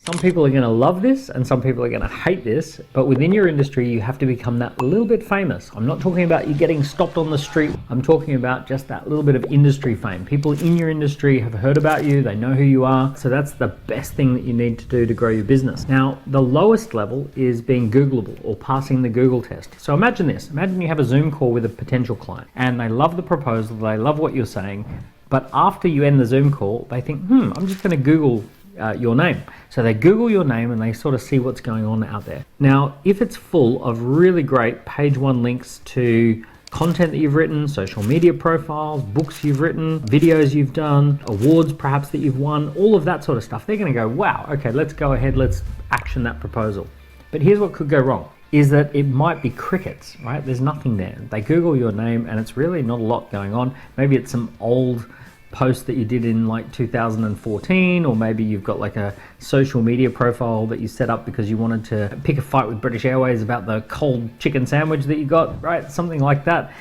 Some people are going to love this and some people are going to hate this, but within your industry, you have to become that little bit famous. I'm not talking about you getting stopped on the street. I'm talking about just that little bit of industry fame. People in your industry have heard about you, they know who you are. So that's the best thing that you need to do to grow your business. Now, the lowest level is being Googleable or passing the Google test. So imagine this. Imagine you have a Zoom call with a potential client and they love the proposal, they love what you're saying, but after you end the Zoom call, they think, I'm just going to Google your name. So they Google your name and they sort of see what's going on out there. Now, if it's full of really great page one links to content that you've written, social media profiles, books you've written, videos you've done, awards perhaps that you've won, all of that sort of stuff, they're going to go, wow, okay, let's go ahead, let's action that proposal. But here's what could go wrong, is that it might be crickets, right? There's nothing there. They Google your name and it's really not a lot going on. Maybe it's some old post that you did in like 2014, or maybe you've got like a social media profile that you set up because you wanted to pick a fight with British Airways about the cold chicken sandwich that you got, right? Something like that.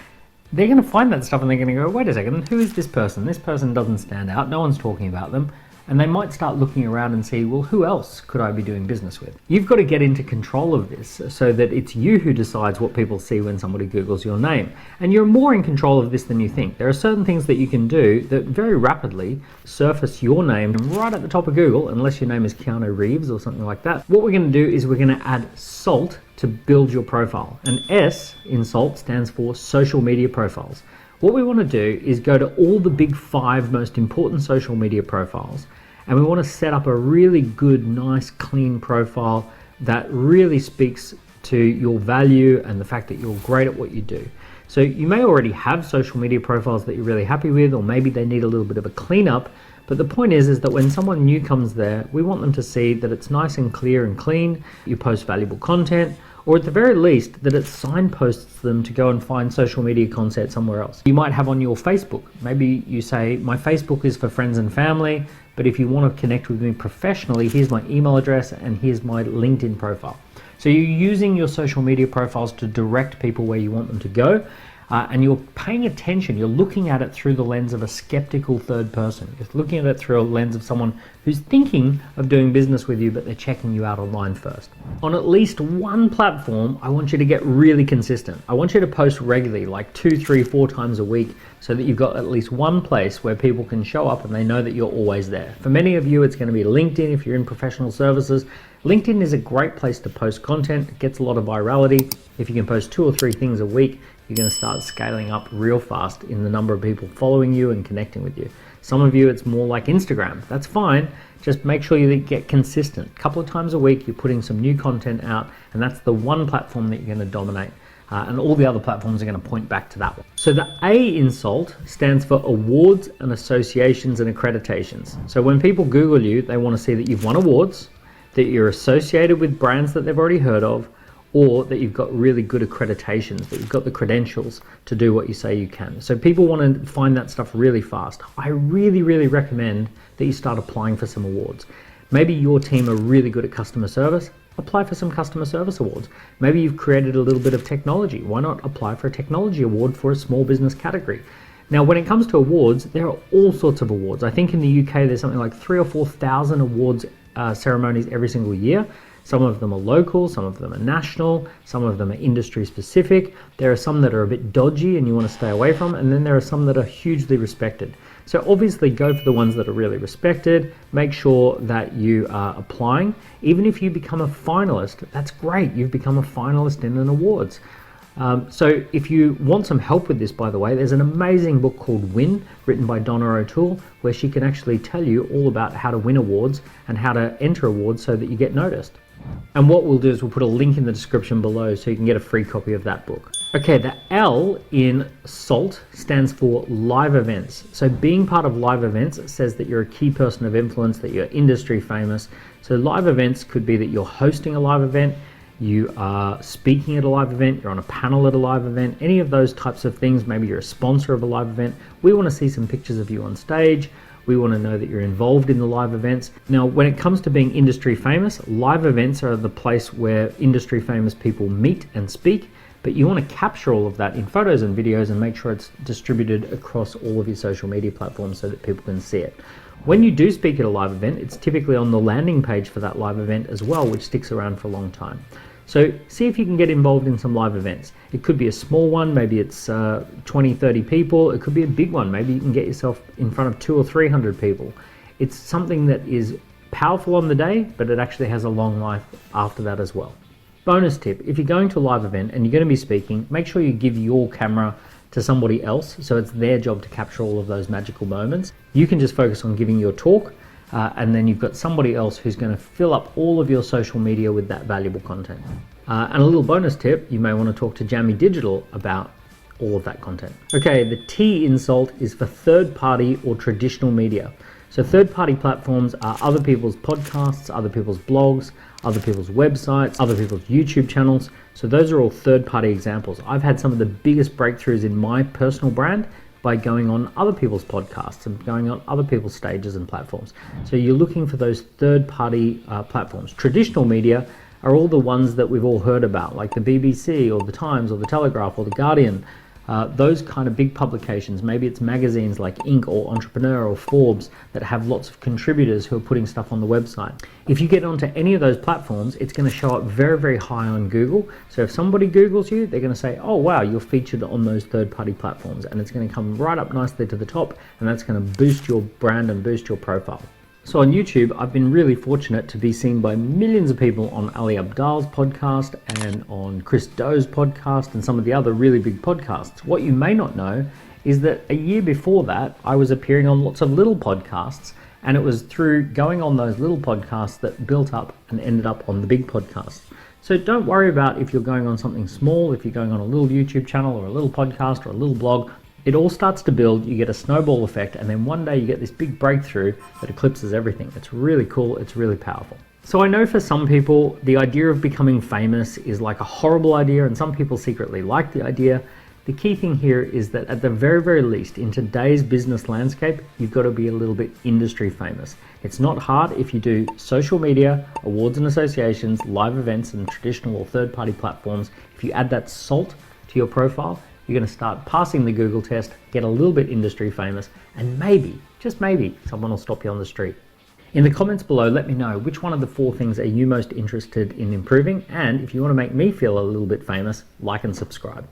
They're going to find that stuff and they're going to go, wait a second, who is this person? This person doesn't stand out. No one's talking about them. And they might start looking around and see, well, who else could I be doing business with? You've got to get into control of this so that it's you who decides what people see when somebody Googles your name. And you're more in control of this than you think. There are certain things that you can do that very rapidly surface your name right at the top of Google, unless your name is Keanu Reeves or something like that. What we're going to do is we're going to add SALT to build your profile. And S in SALT stands for social media profiles. What we want to do is go to all the big 5 most important social media profiles, and we want to set up a really good, nice, clean profile that really speaks to your value and the fact that you're great at what you do. So you may already have social media profiles that you're really happy with, or maybe they need a little bit of a cleanup. But the point is that when someone new comes there, we want them to see that it's nice and clear and clean, you post valuable content, or at the very least that it signposts them to go and find social media content somewhere else. You might have on your Facebook, maybe you say, my Facebook is for friends and family, but if you want to connect with me professionally, here's my email address and here's my LinkedIn profile. So you're using your social media profiles to direct people where you want them to go. And you're paying attention, you're looking at it through the lens of a skeptical third person. You're looking at it through a lens of someone who's thinking of doing business with you, but they're checking you out online first. On at least one platform, I want you to get really consistent. I want you to post regularly, like 2, 3, 4 times a week, so that you've got at least one place where people can show up and they know that you're always there. For many of you, it's going to be LinkedIn if you're in professional services. LinkedIn is a great place to post content. It gets a lot of virality. If you can post 2 or 3 things a week, you're going to start scaling up real fast in the number of people following you and connecting with you. Some of you, it's more like Instagram. That's fine. Just make sure you get consistent. A couple of times a week, you're putting some new content out, and that's the one platform that you're going to dominate. And all the other platforms are going to point back to that one. So the A in SALT stands for awards and associations and accreditations. So when people Google you, they want to see that you've won awards, that you're associated with brands that they've already heard of, or that you've got really good accreditations, that you've got the credentials to do what you say you can. So people want to find that stuff really fast. I really, really recommend that you start applying for some awards. Maybe your team are really good at customer service. Apply for some customer service awards. Maybe you've created a little bit of technology. Why not apply for a technology award for a small business category? Now, when it comes to awards, there are all sorts of awards. I think in the UK, there's something like 3,000 or 4,000 awards ceremonies every single year. Some of them are local, some of them are national, some of them are industry specific. There are some that are a bit dodgy and you want to stay away from, and then there are some that are hugely respected. So obviously go for the ones that are really respected. Make sure that you are applying. Even if you become a finalist, that's great. You've become a finalist in an awards. So if you want some help with this, by the way, there's an amazing book called Win, written by Donna O'Toole, where she can actually tell you all about how to win awards and how to enter awards so that you get noticed. And what we'll do is we'll put a link in the description below so you can get a free copy of that book. Okay, the L in SALT stands for live events. So being part of live events says that you're a key person of influence, that you're industry famous. So live events could be that you're hosting a live event, you are speaking at a live event, you're on a panel at a live event, any of those types of things. Maybe you're a sponsor of a live event. We want to see some pictures of you on stage. We want to know that you're involved in the live events. Now, when it comes to being industry famous, live events are the place where industry famous people meet and speak, but you want to capture all of that in photos and videos and make sure it's distributed across all of your social media platforms so that people can see it. When you do speak at a live event, it's typically on the landing page for that live event as well, which sticks around for a long time. So see if you can get involved in some live events. It could be a small one, maybe it's 20, 30 people. It could be a big one. Maybe you can get yourself in front of 200 or 300 people. It's something that is powerful on the day, but it actually has a long life after that as well. Bonus tip, if you're going to a live event and you're going to be speaking, make sure you give your camera to somebody else, so it's their job to capture all of those magical moments. You can just focus on giving your talk, and then you've got somebody else who's going to fill up all of your social media with that valuable content. And a little bonus tip, you may want to talk to Jammy Digital about all of that content. Okay, the T in SALT is for third-party or traditional media. So third-party platforms are other people's podcasts, other people's blogs, other people's websites, other people's YouTube channels. So those are all third-party examples. I've had some of the biggest breakthroughs in my personal brand by going on other people's podcasts and going on other people's stages and platforms. So you're looking for those third-party platforms. Traditional media are all the ones that we've all heard about, like the BBC or the Times or the Telegraph or the Guardian. Those kind of big publications, maybe it's magazines like Inc. or Entrepreneur or Forbes that have lots of contributors who are putting stuff on the website. If you get onto any of those platforms, it's going to show up very, very high on Google. So if somebody Googles you, they're going to say, oh wow, you're featured on those third-party platforms, and it's going to come right up nicely to the top, and that's going to boost your brand and boost your profile. So on YouTube, I've been really fortunate to be seen by millions of people on Ali Abdaal's podcast and on Chris Doe's podcast and some of the other really big podcasts. What you may not know is that a year before that, I was appearing on lots of little podcasts, and it was through going on those little podcasts that built up and ended up on the big podcasts. So don't worry about if you're going on something small, if you're going on a little YouTube channel or a little podcast or a little blog. It all starts to build, you get a snowball effect, and then one day you get this big breakthrough that eclipses everything. It's really cool, it's really powerful. So I know for some people, the idea of becoming famous is like a horrible idea, and some people secretly like the idea. The key thing here is that at the very, very least, in today's business landscape, you've got to be a little bit industry famous. It's not hard if you do social media, awards and associations, live events, and traditional or third-party platforms. If you add that SALT to your profile, you're going to start passing the Google test, get a little bit industry famous, and maybe, just maybe, someone will stop you on the street. In the comments below, let me know which one of the 4 things are you most interested in improving, and if you want to make me feel a little bit famous, like and subscribe.